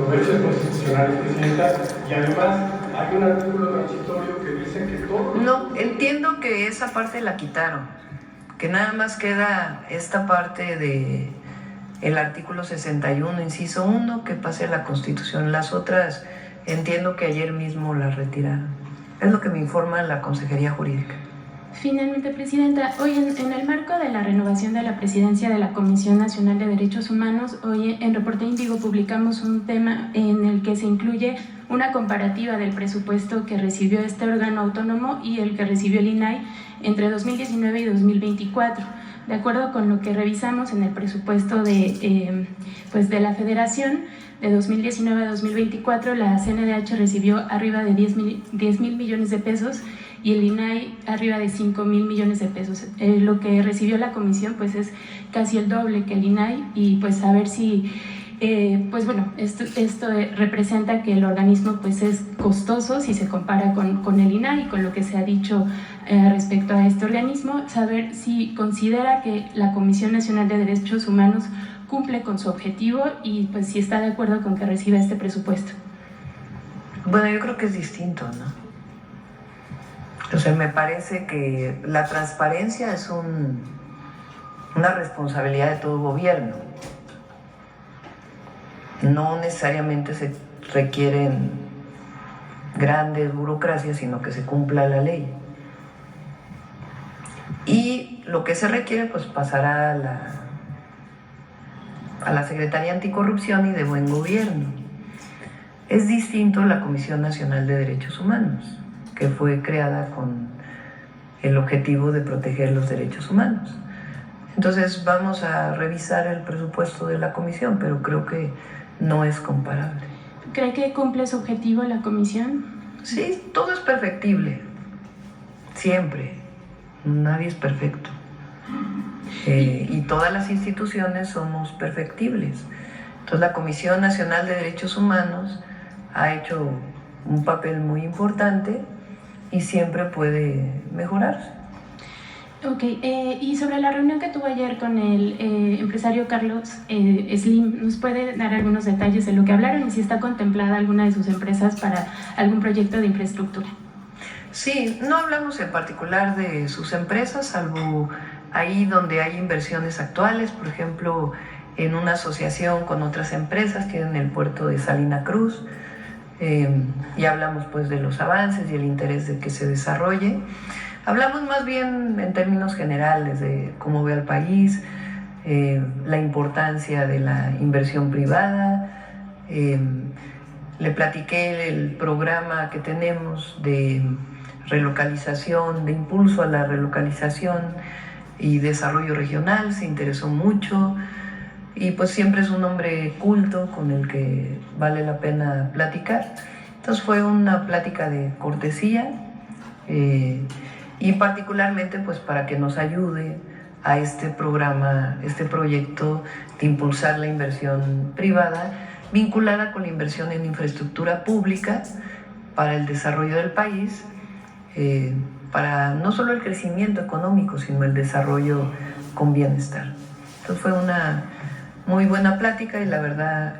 los derechos constitucionales, Presidenta, y además hay un artículo transitorio que dice que todo... No, entiendo que esa parte la quitaron, que nada más queda esta parte de el artículo 61, inciso 1, que pase a la Constitución. Las otras entiendo que ayer mismo las retiraron. Es lo que me informa la Consejería Jurídica. Finalmente, Presidenta, hoy en el marco de la renovación de la presidencia de la Comisión Nacional de Derechos Humanos, hoy en Reporte Índigo publicamos un tema en el que se incluye una comparativa del presupuesto que recibió este órgano autónomo y el que recibió el INAI entre 2019 y 2024. De acuerdo con lo que revisamos en el presupuesto de la Federación, de 2019 a 2024, la CNDH recibió arriba de 10 mil millones de pesos y el INAI arriba de 5 mil millones de pesos. Lo que recibió la comisión pues es casi el doble que el INAI, y pues a ver si esto representa que el organismo pues es costoso si se compara con el INAI y con lo que se ha dicho respecto a este organismo. Saber si considera que la Comisión Nacional de Derechos Humanos cumple con su objetivo y pues si está de acuerdo con que reciba este presupuesto. Bueno, yo creo que es distinto, ¿no? O sea, me parece que la transparencia es una responsabilidad de todo gobierno. No necesariamente se requieren grandes burocracias, sino que se cumpla la ley. Y lo que se requiere, pues pasará a la Secretaría Anticorrupción y de Buen Gobierno. Es distinto la Comisión Nacional de Derechos Humanos, que fue creada con el objetivo de proteger los derechos humanos. Entonces vamos a revisar el presupuesto de la comisión, pero creo que no es comparable. ¿Cree que cumple su objetivo la comisión? Sí, todo es perfectible, siempre, nadie es perfecto. Y todas las instituciones somos perfectibles. Entonces la Comisión Nacional de Derechos Humanos ha hecho un papel muy importante y siempre puede mejorarse. Ok, y sobre la reunión que tuvo ayer con el empresario Carlos Slim, ¿nos puede dar algunos detalles de lo que hablaron y si está contemplada alguna de sus empresas para algún proyecto de infraestructura? Sí, no hablamos en particular de sus empresas, salvo ahí donde hay inversiones actuales, por ejemplo, en una asociación con otras empresas, tienen el puerto de Salina Cruz, y hablamos pues de los avances y el interés de que se desarrolle. Hablamos más bien en términos generales de cómo ve al país, la importancia de la inversión privada. Le platiqué el programa que tenemos de relocalización, de impulso a la relocalización y desarrollo regional, se interesó mucho. Y pues siempre es un hombre culto con el que vale la pena platicar. Entonces fue una plática de cortesía y particularmente pues para que nos ayude a este programa, este proyecto de impulsar la inversión privada vinculada con la inversión en infraestructura pública para el desarrollo del país, para no solo el crecimiento económico, sino el desarrollo con bienestar. Entonces fue una muy buena plática y la verdad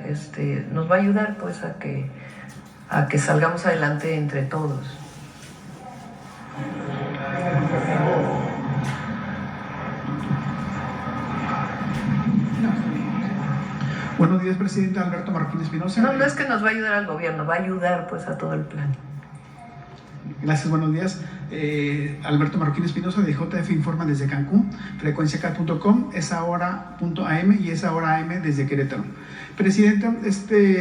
nos va a ayudar pues a que salgamos adelante entre todos. Buenos días, presidente. Alberto Marroquín Espinosa. No es que nos va a ayudar al gobierno, va a ayudar pues a todo el plan. Gracias, buenos días. Alberto Marroquín Espinosa de JF Informa desde Cancún, frecuenciacat.com, esahora.am y esahora.am desde Querétaro. Presidenta,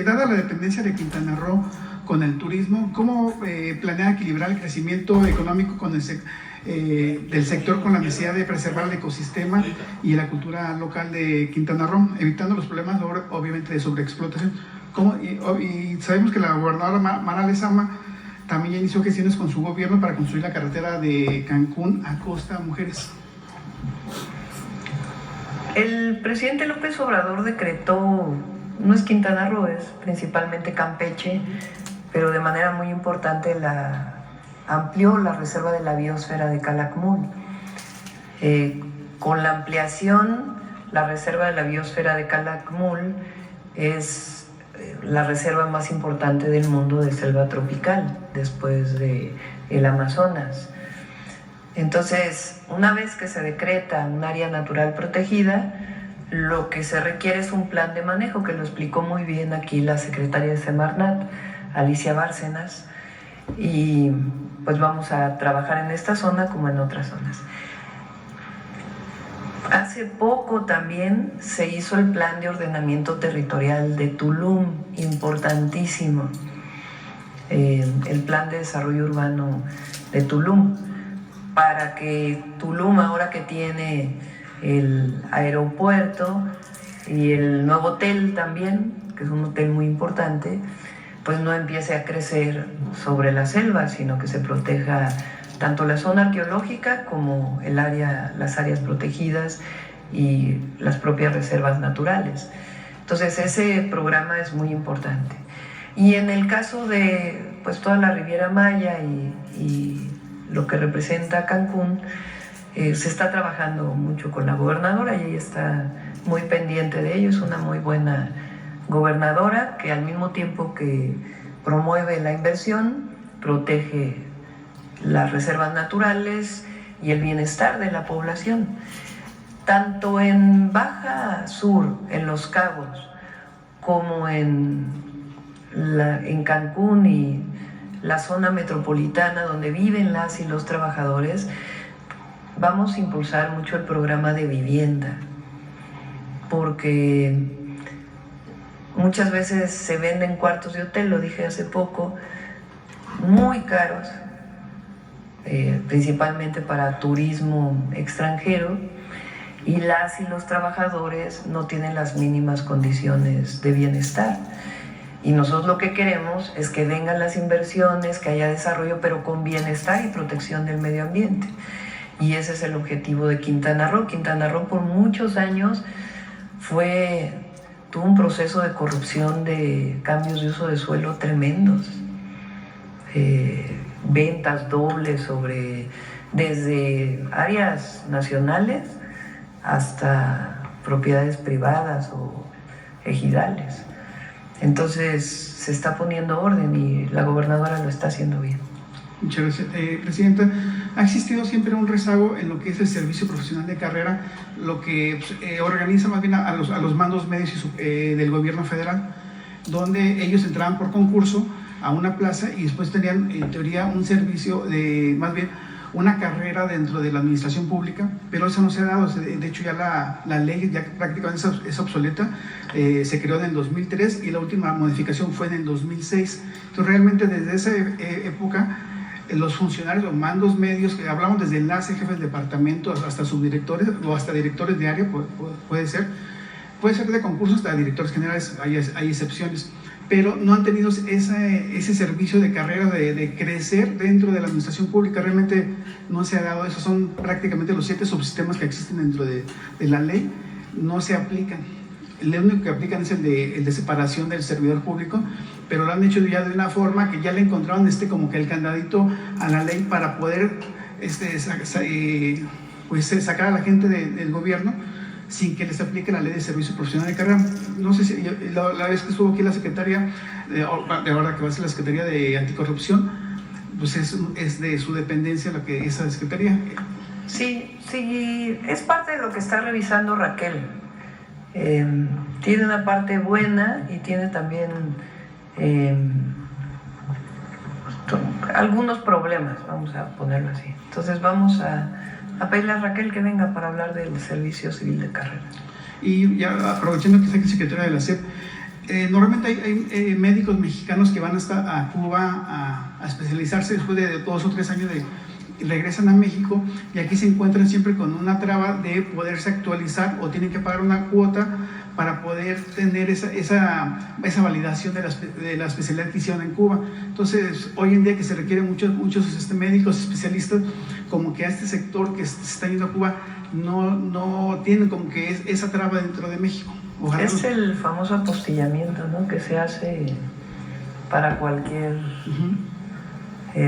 dada la dependencia de Quintana Roo con el turismo, ¿cómo planea equilibrar el crecimiento económico con del sector con la necesidad de preservar el ecosistema y la cultura local de Quintana Roo, evitando los problemas obviamente de sobreexplotación? Y sabemos que la gobernadora Mara Lezama también ya inició gestiones con su gobierno para construir la carretera de Cancún a Costa Mujeres. El presidente López Obrador decretó, no es Quintana Roo, es principalmente Campeche, pero de manera muy importante amplió la reserva de la biosfera de Calakmul. Con la ampliación, la reserva de la biosfera de Calakmul es la reserva más importante del mundo de selva tropical, después de el Amazonas. Entonces, una vez que se decreta un área natural protegida, lo que se requiere es un plan de manejo, que lo explicó muy bien aquí la secretaria de Semarnat, Alicia Bárcenas, y pues vamos a trabajar en esta zona como en otras zonas. Hace poco también se hizo el plan de ordenamiento territorial de Tulum, importantísimo, el plan de desarrollo urbano de Tulum, para que Tulum, ahora que tiene el aeropuerto y el nuevo hotel también, que es un hotel muy importante, pues no empiece a crecer sobre la selva, sino que se proteja tanto la zona arqueológica como las áreas protegidas y las propias reservas naturales. Entonces ese programa es muy importante. Y en el caso de pues toda la Riviera Maya y lo que representa Cancún, se está trabajando mucho con la gobernadora y ella está muy pendiente de ello. Es una muy buena gobernadora que al mismo tiempo que promueve la inversión, protege las reservas naturales y el bienestar de la población. Tanto en Baja Sur, en Los Cabos, como en Cancún y la zona metropolitana donde viven las y los trabajadores, vamos a impulsar mucho el programa de vivienda, porque muchas veces se venden cuartos de hotel, lo dije hace poco, muy caros, principalmente para turismo extranjero, y las y los trabajadores no tienen las mínimas condiciones de bienestar. Y nosotros lo que queremos es que vengan las inversiones, que haya desarrollo, pero con bienestar y protección del medio ambiente. Y ese es el objetivo de Quintana Roo. Quintana Roo por muchos años tuvo un proceso de corrupción, de cambios de uso de suelo tremendos. Ventas dobles desde áreas nacionales hasta propiedades privadas o ejidales. Entonces se está poniendo orden y la gobernadora lo está haciendo bien. Muchas gracias. Presidenta, ha existido siempre un rezago en lo que es el servicio profesional de carrera, lo que organiza más bien a los mandos medios del gobierno federal, donde ellos entraban por concurso a una plaza y después tenían en teoría un servicio más bien una carrera dentro de la administración pública, pero eso no se ha dado. De hecho ya la ley ya prácticamente es obsoleta, se creó en el 2003 y la última modificación fue en el 2006. Entonces realmente desde esa época los funcionarios o mandos medios, que hablamos desde enlace, jefes de departamento hasta subdirectores o hasta directores de área, puede ser de concursos hasta directores generales, hay excepciones, pero no han tenido ese servicio de carrera de crecer dentro de la administración pública. Realmente no se ha dado eso. Son prácticamente los 7 subsistemas que existen dentro de la ley, no se aplican. El único que aplican es el de separación del servidor público, pero lo han hecho ya de una forma que ya le encontraron como que el candadito a la ley para poder sacar a la gente del gobierno sin que les aplique la ley de servicio profesional de carrera. No sé si la vez que estuvo aquí la secretaria, de ahora que va a ser la Secretaría de Anticorrupción, pues es de su dependencia esa secretaría. Sí, es parte de lo que está revisando Raquel. Tiene una parte buena y tiene también algunos problemas, vamos a ponerlo así. Entonces vamos a pedirle a Raquel que venga para hablar del servicio civil de carrera. Y ya aprovechando que está aquí secretaria de la SEP, normalmente hay médicos mexicanos que van hasta a Cuba a especializarse después de 2 o 3 años regresan a México y aquí se encuentran siempre con una traba de poderse actualizar o tienen que pagar una cuota para poder tener esa validación de la especialidad que hicieron en Cuba. Entonces, hoy en día que se requieren muchos médicos especialistas, como que a este sector que se está yendo a Cuba no tienen como que esa traba dentro de México. Ojalá el famoso apostillamiento, ¿no?, que se hace para cualquier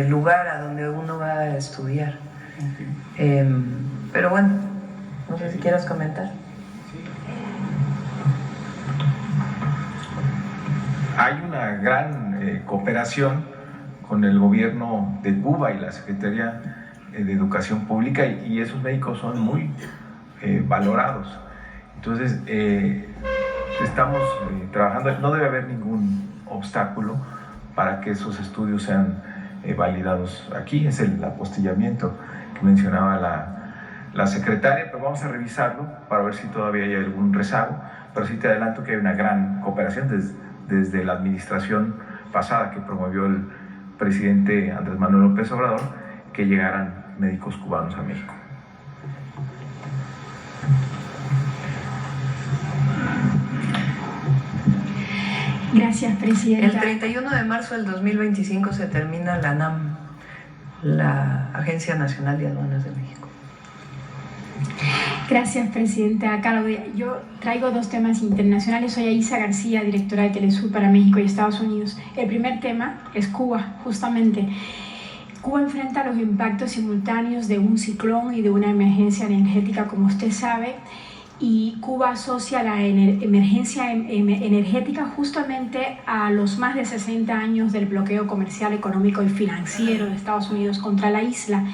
lugar a donde uno va a estudiar. Pero bueno, no sé si quieras comentar. gran cooperación con el gobierno de Cuba y la Secretaría de Educación Pública, y esos médicos son muy valorados. Entonces, estamos trabajando, no debe haber ningún obstáculo para que esos estudios sean validados aquí. Es el apostillamiento que mencionaba la secretaria, pero vamos a revisarlo para ver si todavía hay algún rezago, pero sí te adelanto que hay una gran cooperación desde la administración pasada que promovió el presidente Andrés Manuel López Obrador, que llegaran médicos cubanos a México. Gracias, Presidenta. El 31 de marzo del 2025 se termina la ANAM, la Agencia Nacional de Aduanas de México. Gracias, Presidenta Claudia. Yo traigo dos temas internacionales. Soy Aisa García, directora de Telesur para México y Estados Unidos. El primer tema es Cuba, justamente. Cuba enfrenta los impactos simultáneos de un ciclón y de una emergencia energética, como usted sabe, y Cuba asocia la emergencia energética justamente a los más de 60 años del bloqueo comercial, económico y financiero de Estados Unidos contra la isla.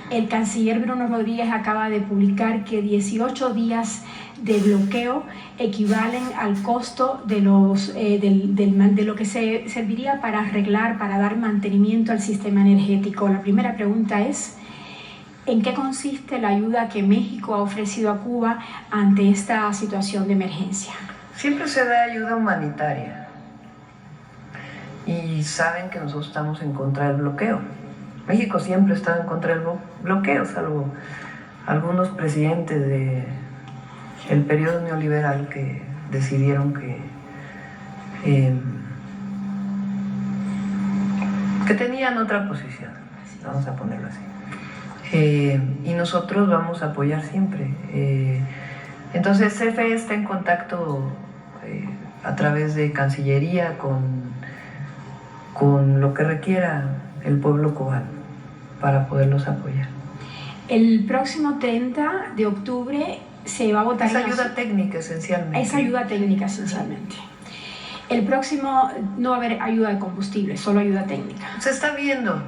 El canciller Bruno Rodríguez acaba de publicar que 18 días de bloqueo equivalen al costo de lo que se serviría para arreglar, para dar mantenimiento al sistema energético. La primera pregunta es: ¿en qué consiste la ayuda que México ha ofrecido a Cuba ante esta situación de emergencia? Siempre se da ayuda humanitaria y saben que nosotros estamos en contra del bloqueo. México siempre ha estado en contra del bloqueo, salvo algunos presidentes del periodo neoliberal que decidieron que tenían otra posición, vamos a ponerlo así. Y nosotros vamos a apoyar siempre. Entonces CFE está en contacto a través de Cancillería con lo que requiera el pueblo cubano para poderlos apoyar. El próximo 30 de octubre se va a votar... Es ayuda técnica esencialmente. Es ayuda técnica esencialmente. El próximo no va a haber ayuda de combustible, solo ayuda técnica. Se está viendo,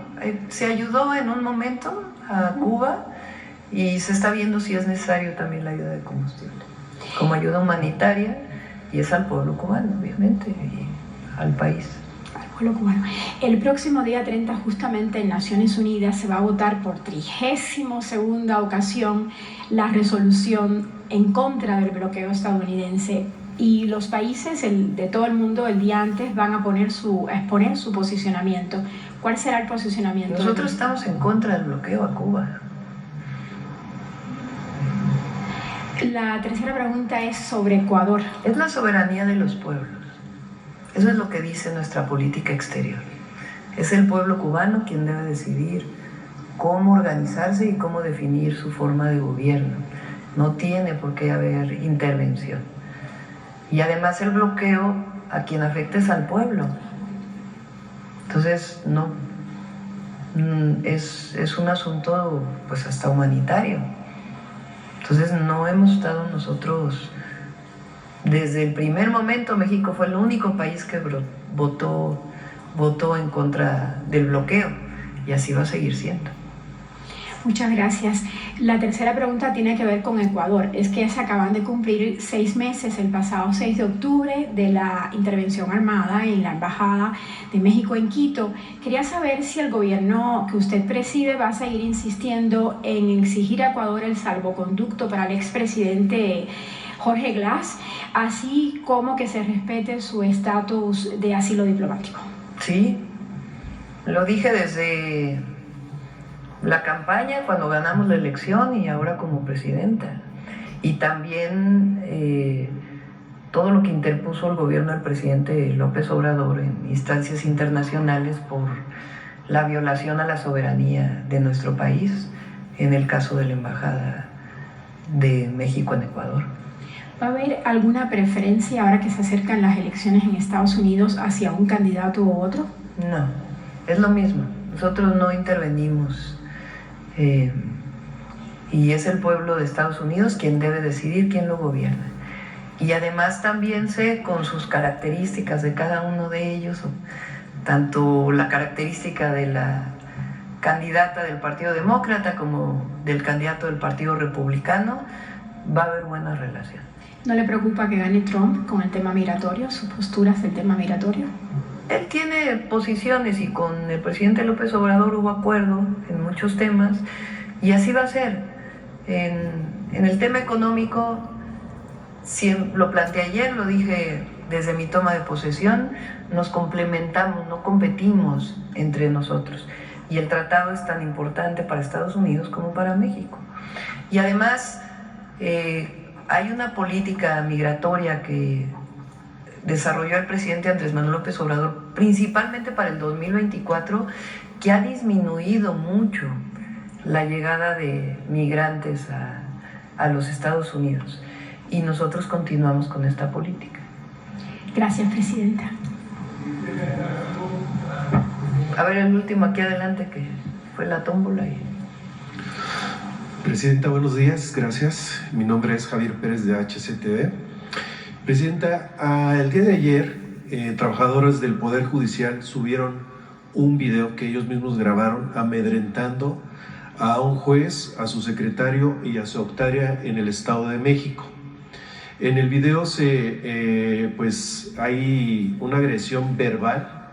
se ayudó en un momento a Cuba y se está viendo si es necesario también la ayuda de combustible, como ayuda humanitaria, y es al pueblo cubano, obviamente, y al país. Al pueblo cubano. El próximo día 30, justamente en Naciones Unidas, se va a votar por 32ª ocasión la resolución en contra del bloqueo estadounidense. Y los países de todo el mundo el día antes van a exponer su posicionamiento. ¿Cuál será el posicionamiento? Nosotros estamos en contra del bloqueo a Cuba. La tercera pregunta es sobre Ecuador. Es la soberanía de los pueblos. Eso es lo que dice nuestra política exterior. Es el pueblo cubano quien debe decidir cómo organizarse y cómo definir su forma de gobierno. No tiene por qué haber intervención. Y además el bloqueo a quien afecta es al pueblo. Entonces, no, es un asunto pues hasta humanitario. Entonces no hemos estado nosotros, desde el primer momento México fue el único país que votó en contra del bloqueo, y así va a seguir siendo. Muchas gracias. La tercera pregunta tiene que ver con Ecuador. Es que se acaban de cumplir 6 meses, el pasado 6 de octubre, de la intervención armada en la Embajada de México en Quito. Quería saber si el gobierno que usted preside va a seguir insistiendo en exigir a Ecuador el salvoconducto para el expresidente Jorge Glass, así como que se respete su estatus de asilo diplomático. Sí, lo dije desde la campaña, cuando ganamos la elección, y ahora como presidenta. Y también todo lo que interpuso el gobierno del presidente López Obrador en instancias internacionales por la violación a la soberanía de nuestro país, en el caso de la Embajada de México en Ecuador. ¿Va a haber alguna preferencia ahora que se acercan las elecciones en Estados Unidos hacia un candidato u otro? No, es lo mismo. Nosotros no intervenimos. Y es el pueblo de Estados Unidos quien debe decidir quién lo gobierna. Y además también sé con sus características de cada uno de ellos, tanto la característica de la candidata del Partido Demócrata como del candidato del Partido Republicano, va a haber buena relación. ¿No le preocupa que gane Trump con el tema migratorio, sus posturas del tema migratorio? Él tiene posiciones y con el presidente López Obrador hubo acuerdo en muchos temas y así va a ser. En el tema económico, lo planteé ayer, lo dije desde mi toma de posesión, nos complementamos, no competimos entre nosotros. Y el tratado es tan importante para Estados Unidos como para México. Y además hay una política migratoria que desarrolló el presidente Andrés Manuel López Obrador, principalmente para el 2024, que ha disminuido mucho la llegada de migrantes a los Estados Unidos. Y nosotros continuamos con esta política. Gracias, Presidenta. A ver, el último aquí adelante, que fue la tómbola. Presidenta, buenos días, gracias. Mi nombre es Javier Pérez de HCTV. Presidenta, el día de ayer, trabajadores del Poder Judicial subieron un video que ellos mismos grabaron amedrentando a un juez, a su secretario y a su octaria en el Estado de México. En el video pues hay una agresión verbal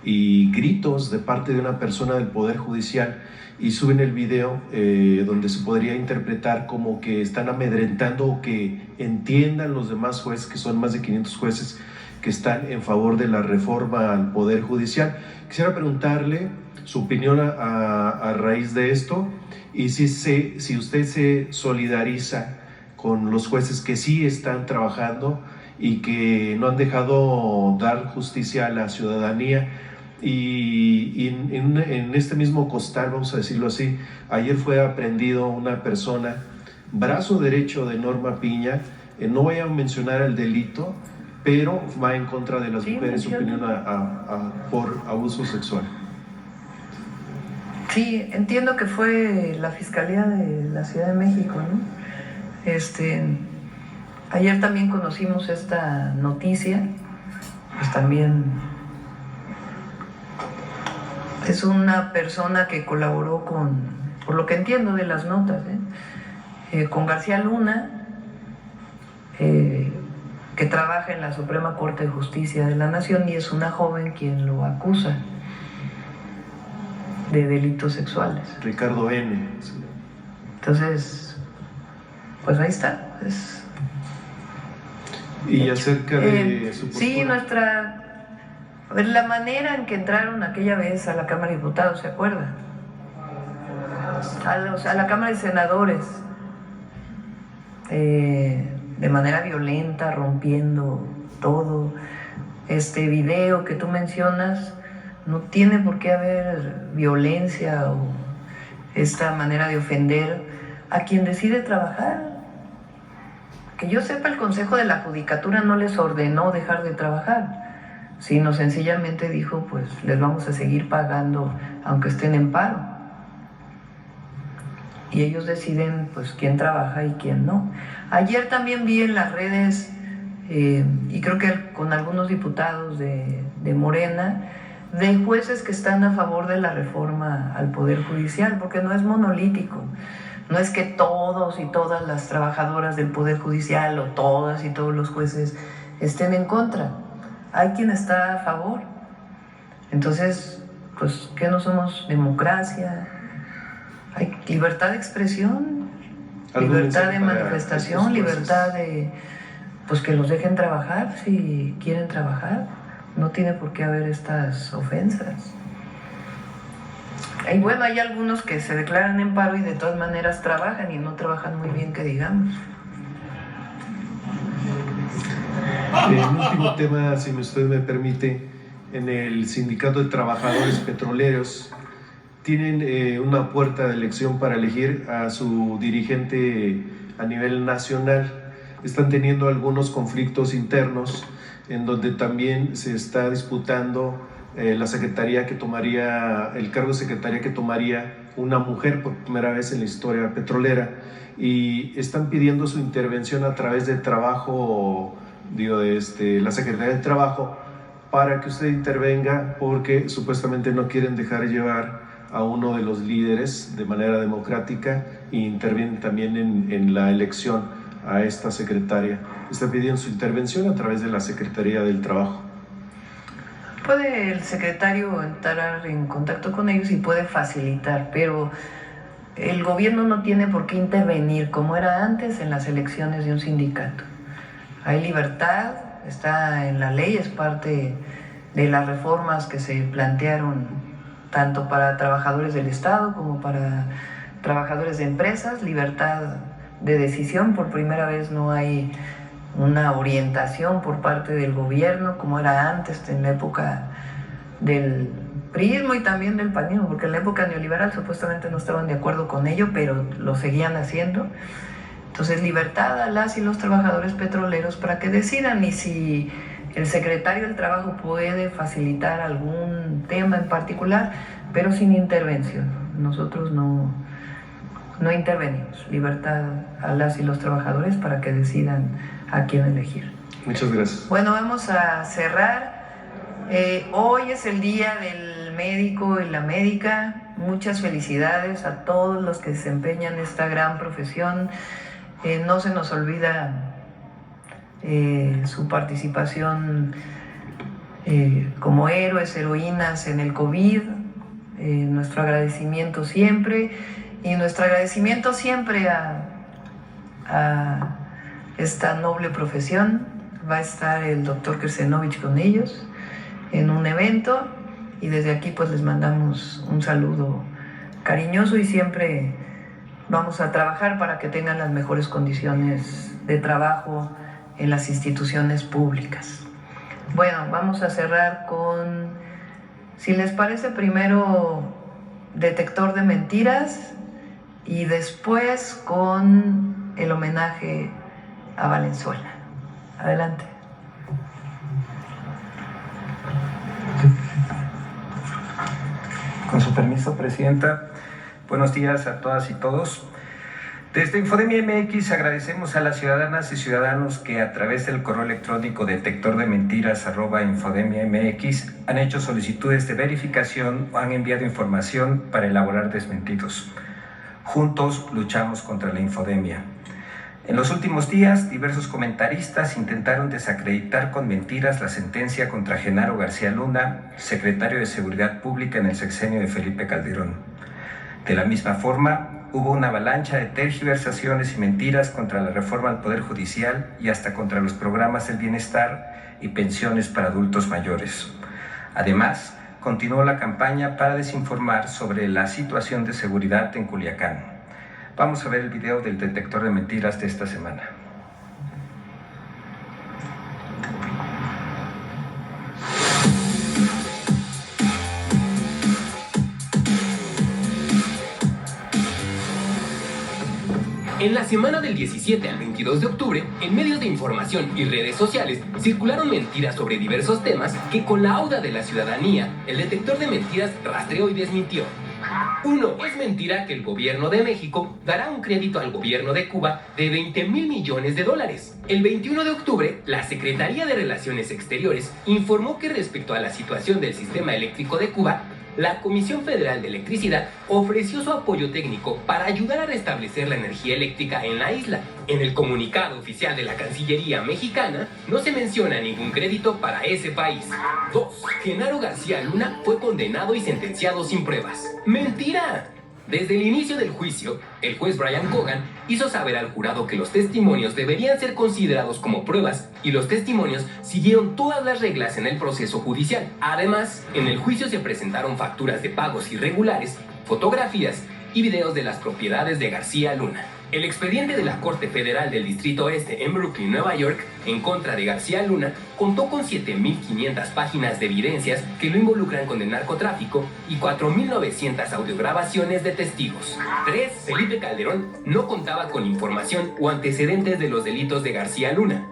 y gritos de parte de una persona del Poder Judicial, y suben el video donde se podría interpretar como que están amedrentando o que entiendan los demás jueces, que son más de 500 jueces que están en favor de la reforma al Poder Judicial. Quisiera preguntarle su opinión a raíz de esto, y si usted se solidariza con los jueces que sí están trabajando y que no han dejado dar justicia a la ciudadanía. Y en este mismo costal, vamos a decirlo así, ayer fue aprehendido una persona, brazo derecho de Norma Piña, no voy a mencionar el delito, pero va en contra de las mujeres, su opinión por abuso sexual. Sí, entiendo que fue la Fiscalía de la Ciudad de México, ¿no? Ayer también conocimos esta noticia, pues también es una persona que colaboró por lo que entiendo de las notas, con García Luna, que trabaja en la Suprema Corte de Justicia de la Nación, y es una joven quien lo acusa de delitos sexuales. Ricardo N. Entonces, pues ahí está. Y acerca de su postura. Sí, a ver, la manera en que entraron aquella vez a la Cámara de Diputados, ¿se acuerda? A la Cámara de Senadores, de manera violenta, rompiendo todo. Este video que tú mencionas, no tiene por qué haber violencia o esta manera de ofender a quien decide trabajar. Que yo sepa, el Consejo de la Judicatura no les ordenó dejar de trabajar, sino sencillamente dijo, pues les vamos a seguir pagando aunque estén en paro. Y ellos deciden pues quién trabaja y quién no. Ayer también vi en las redes, y creo que con algunos diputados de Morena, de jueces que están a favor de la reforma al Poder Judicial, porque no es monolítico. No es que todos y todas las trabajadoras del Poder Judicial o todas y todos los jueces estén en contra. Hay quien está a favor. Entonces, pues, ¿qué no somos? Democracia. Hay libertad de expresión, libertad de manifestación, libertad de, pues, que los dejen trabajar si quieren trabajar. No tiene por qué haber estas ofensas. Y bueno, hay algunos que se declaran en paro y de todas maneras trabajan y no trabajan muy bien, que digamos. El último tema, si usted me permite, en el Sindicato de Trabajadores Petroleros tienen una puerta de elección para elegir a su dirigente a nivel nacional. Están teniendo algunos conflictos internos en donde también se está disputando la secretaría que tomaría, el cargo de secretaría que tomaría una mujer por primera vez en la historia petrolera, y están pidiendo su intervención a través de trabajo la Secretaría del Trabajo para que usted intervenga, porque supuestamente no quieren dejar llevar a uno de los líderes de manera democrática e intervienen también en la elección a esta secretaria. Está pidiendo su intervención a través de la Secretaría del Trabajo. Puede el secretario entrar en contacto con ellos y puede facilitar, pero el gobierno no tiene por qué intervenir como era antes en las elecciones de un sindicato. Hay libertad, está en la ley, es parte de las reformas que se plantearon tanto para trabajadores del Estado como para trabajadores de empresas, libertad de decisión. Por primera vez no hay una orientación por parte del gobierno como era antes en la época del priismo y también del panismo, porque en la época neoliberal supuestamente no estaban de acuerdo con ello, pero lo seguían haciendo. Entonces, libertad a las y los trabajadores petroleros para que decidan, y si el secretario del Trabajo puede facilitar algún tema en particular, pero sin intervención. Nosotros no intervenimos. Libertad a las y los trabajadores para que decidan a quién elegir. Muchas gracias. Bueno, vamos a cerrar. Hoy es el día del médico y la médica. Muchas felicidades a todos los que desempeñan esta gran profesión. No se nos olvida su participación como héroes, heroínas en el COVID. Nuestro agradecimiento siempre, y nuestro agradecimiento siempre a esta noble profesión. Va a estar el doctor Krsenovich con ellos en un evento, y desde aquí pues les mandamos un saludo cariñoso, y siempre vamos a trabajar para que tengan las mejores condiciones de trabajo en las instituciones públicas. Bueno, vamos a cerrar con, si les parece, primero detector de mentiras y después con el homenaje a Valenzuela. Adelante. Con su permiso, Presidenta. Buenos días a todas y todos. Desde Infodemia MX agradecemos a las ciudadanas y ciudadanos que a través del correo electrónico detectordementiras@infodemiamx han hecho solicitudes de verificación o han enviado información para elaborar desmentidos. Juntos luchamos contra la infodemia. En los últimos días, diversos comentaristas intentaron desacreditar con mentiras la sentencia contra Genaro García Luna, secretario de Seguridad Pública en el sexenio de Felipe Calderón. De la misma forma, hubo una avalancha de tergiversaciones y mentiras contra la reforma al Poder Judicial y hasta contra los programas del bienestar y pensiones para adultos mayores. Además, continuó la campaña para desinformar sobre la situación de seguridad en Culiacán. Vamos a ver el video del detector de mentiras de esta semana. En la semana del 17 al 22 de octubre, en medios de información y redes sociales, circularon mentiras sobre diversos temas que, con la auda de la ciudadanía, el detector de mentiras rastreó y desmintió. 1. Es mentira que el gobierno de México dará un crédito al gobierno de Cuba de $20,000 millones. El 21 de octubre, la Secretaría de Relaciones Exteriores informó que respecto a la situación del sistema eléctrico de Cuba, la Comisión Federal de Electricidad ofreció su apoyo técnico para ayudar a restablecer la energía eléctrica en la isla. En el comunicado oficial de la Cancillería mexicana, no se menciona ningún crédito para ese país. 2. Genaro García Luna fue condenado y sentenciado sin pruebas. ¡Mentira! Desde el inicio del juicio, el juez Brian Cogan hizo saber al jurado que los testimonios deberían ser considerados como pruebas y los testimonios siguieron todas las reglas en el proceso judicial. Además, en el juicio se presentaron facturas de pagos irregulares, fotografías y videos de las propiedades de García Luna. El expediente de la Corte Federal del Distrito Este en Brooklyn, Nueva York, en contra de García Luna, contó con 7.500 páginas de evidencias que lo involucran con el narcotráfico y 4.900 audiograbaciones de testigos. 3. Felipe Calderón no contaba con información o antecedentes de los delitos de García Luna.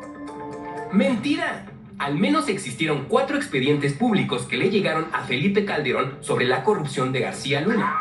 ¡Mentira! Al menos existieron 4 expedientes públicos que le llegaron a Felipe Calderón sobre la corrupción de García Luna.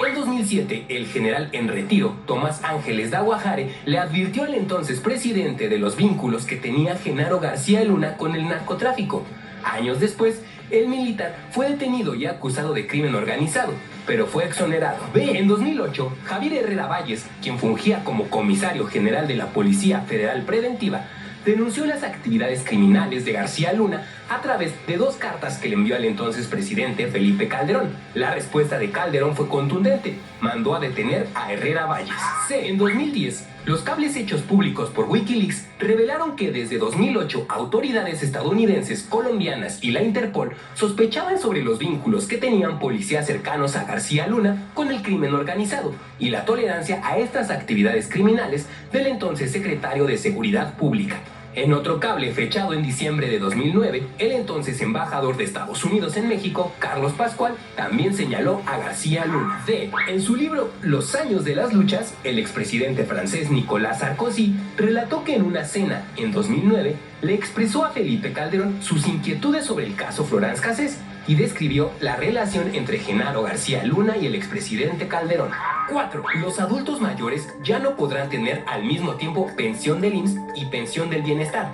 En 2007, el general en retiro, Tomás Ángeles de Aguajare, le advirtió al entonces presidente de los vínculos que tenía Genaro García Luna con el narcotráfico. Años después, el militar fue detenido y acusado de crimen organizado, pero fue exonerado. En 2008, Javier Herrera Valles, quien fungía como comisario general de la Policía Federal Preventiva, denunció las actividades criminales de García Luna a través de 2 cartas que le envió al entonces presidente Felipe Calderón. La respuesta de Calderón fue contundente: mandó a detener a Herrera Valles. En 2010, los cables hechos públicos por Wikileaks revelaron que desde 2008 autoridades estadounidenses, colombianas y la Interpol sospechaban sobre los vínculos que tenían policías cercanos a García Luna con el crimen organizado y la tolerancia a estas actividades criminales del entonces secretario de Seguridad Pública. En otro cable fechado en diciembre de 2009, el entonces embajador de Estados Unidos en México, Carlos Pascual, también señaló a García Luna. En su libro Los años de las luchas, el expresidente francés Nicolas Sarkozy relató que en una cena en 2009 le expresó a Felipe Calderón sus inquietudes sobre el caso Florence Cassés y describió la relación entre Genaro García Luna y el expresidente Calderón. 4. Los adultos mayores ya no podrán tener al mismo tiempo pensión del IMSS y pensión del bienestar.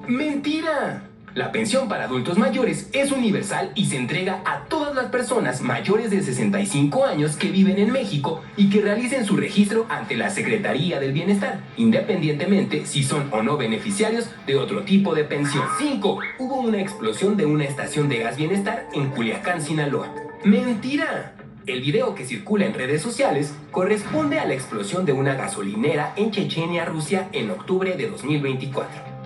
¡Mentira! La pensión para adultos mayores es universal y se entrega a todas las personas mayores de 65 años que viven en México y que realicen su registro ante la Secretaría del Bienestar, independientemente si son o no beneficiarios de otro tipo de pensión. 5. Hubo una explosión de una estación de gas Bienestar en Culiacán, Sinaloa. ¡Mentira! El video que circula en redes sociales corresponde a la explosión de una gasolinera en Chechenia, Rusia, en octubre de 2024.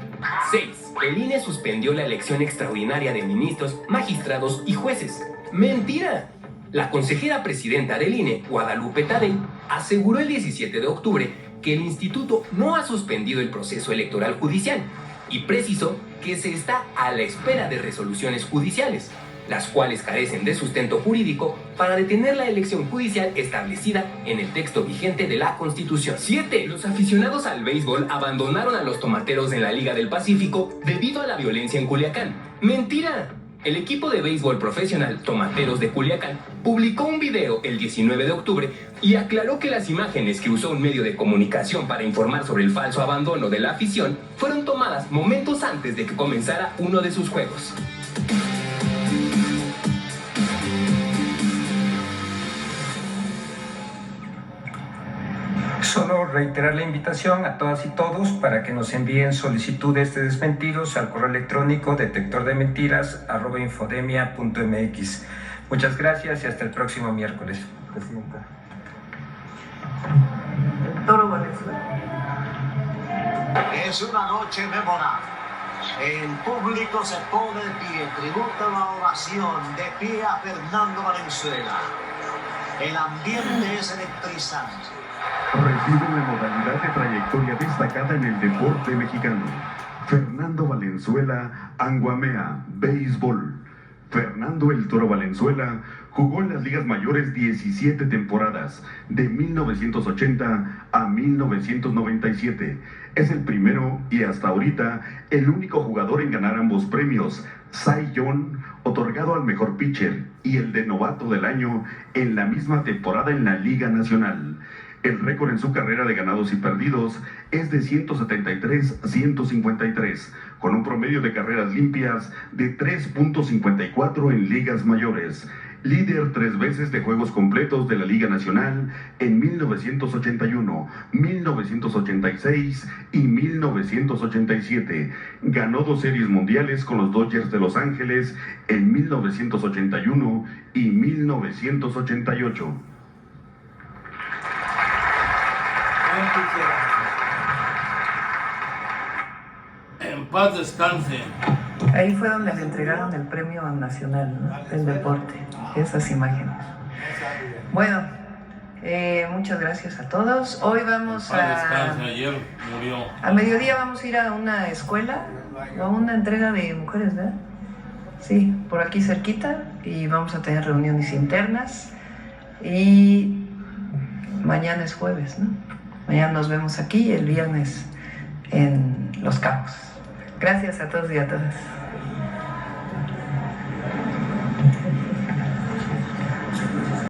6. El INE suspendió la elección extraordinaria de ministros, magistrados y jueces. ¡Mentira! La consejera presidenta del INE, Guadalupe Tadei, aseguró el 17 de octubre que el instituto no ha suspendido el proceso electoral judicial y precisó que se está a la espera de resoluciones judiciales, las cuales carecen de sustento jurídico para detener la elección judicial establecida en el texto vigente de la Constitución. 7. Los aficionados al béisbol abandonaron a los tomateros en la Liga del Pacífico debido a la violencia en Culiacán. ¡Mentira! El equipo de béisbol profesional Tomateros de Culiacán publicó un video el 19 de octubre y aclaró que las imágenes que usó un medio de comunicación para informar sobre el falso abandono de la afición fueron tomadas momentos antes de que comenzara uno de sus juegos. Solo reiterar la invitación a todas y todos para que nos envíen solicitudes de desmentidos al correo electrónico detectordementiras@infodemia.mx. Muchas gracias y hasta el próximo miércoles. Presidenta. Toro Valenzuela. Es una noche memorable. El público se pone de pie, tributa la oración, de pie a Fernando Valenzuela. El ambiente es electrizante. Recibe la modalidad de trayectoria destacada en el deporte mexicano. Fernando Valenzuela, Anguamea, béisbol. Fernando el Toro Valenzuela jugó en las ligas mayores 17 temporadas, de 1980 a 1997. Es el primero y hasta ahorita el único jugador en ganar ambos premios, Cy Young, otorgado al mejor pitcher, y el de novato del año en la misma temporada en la Liga Nacional. El récord en su carrera de ganados y perdidos es de 173-153, con un promedio de carreras limpias de 3.54 en ligas mayores. Líder 3 veces de juegos completos de la Liga Nacional en 1981, 1986 y 1987. Ganó 2 series mundiales con los Dodgers de Los Ángeles en 1981 y 1988. En paz descanse. Ahí fue donde le entregaron el premio nacional, ¿no? Del deporte, esas imágenes. Bueno, muchas gracias a todos. Hoy vamos Ayer murió. a mediodía vamos a ir a una escuela, a una entrega de mujeres, ¿verdad? Sí, por aquí cerquita, y vamos a tener reuniones internas. Y mañana es jueves, ¿no? Mañana nos vemos aquí, el viernes en Los Cabos. Gracias a todos y a todas.